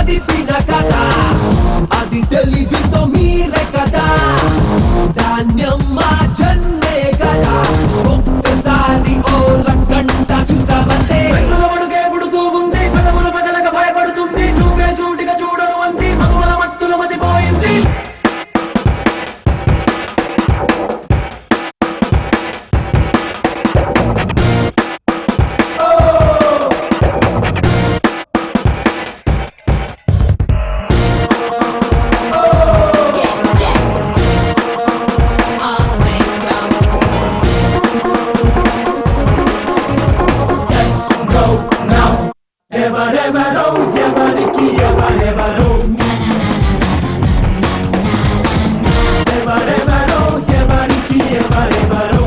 నడిపిన కదా అది తెలివితో మీరే కదా ధాన్యం మా జన్మే కదా ఒక్కసారి ఓ రకంట చూసామంటే అడుగే పుడుతూ ఉంది పదముల పగలక భయపడుతుంది చూపే చూటిగా చూడను అంది మగువల మత్తుల మతిపోయింది ఎవరెవరో ఎవరికి ఎవరెవరో ఎవరెవరో ఎవరికి ఎవరెవరో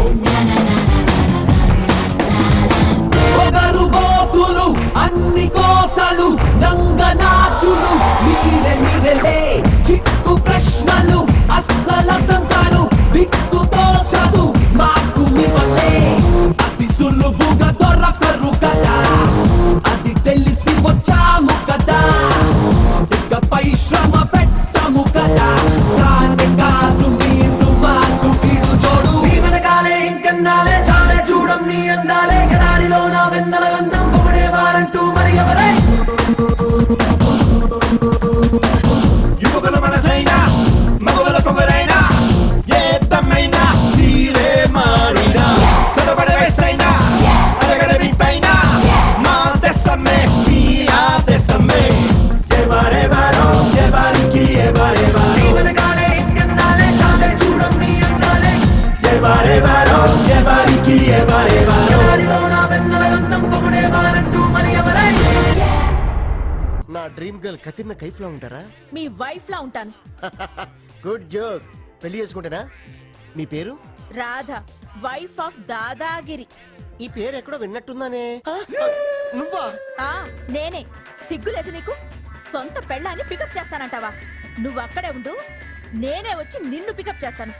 ఒకరు బోతులు అన్ని కోతలు నంగనాచులు మీరే మీరెలే చిక్కు ప్రశ్నలు అస్సలంతాలు దిక్కుతో చదు మాకు మిమ్మల్ని అతి సులువుగా దొరకరు కదా అది తెలిసి వచ్చాము కదా ఇకపై శ్రమ పెట్టము కదా కాని కాదు మీరు మాకు ఇడు చూడు మీ వెనకాలే ఇంకన్నాలే చాలే చూడం నీ అందాలే గడాడిలో నా వెన్నెల గంధం పొగడే వారంటూ మరి ఎవరే యువకుల మనసైనా మగవల పొగరైనా ఏ తమ్మైనా తీరే మారినా తడబడే వయసైనా అరగడ విప్పైనా మా దేశమే మీ ఆ దేశమే ఎవరెవరో ఎవరికి ఎవరెవరో మీ వెనకాలే ఇంకన్నాలే చాలే చూడం నీ అందాలే ఎవరెవరో ఎవరికి ఎవరెవరో గడాడిలో నా వెన్నెల గంధం పొగడే వారంటూ మరి ఎవరే నా డ్రీమ్ గర్ల్ కతిన్న కైఫ్ లా ఉంటారా మీ వైఫ్ లా ఉంటాను. Good joke. పెళ్లి చేసుకుంటేనా? మీ పేరు? Radha, wife of dadagiri. ఈ పేరు ఎక్కడో విన్నట్టుందానే. నువ్వా? నేనే. సిగ్గులేదు నీకు? సొంత పెళ్ళాన్ని పికప్ చేస్తానంటావా? నువ్వు అక్కడే ఉండు, నేనే వచ్చి నిన్ను పికప్ చేస్తాను.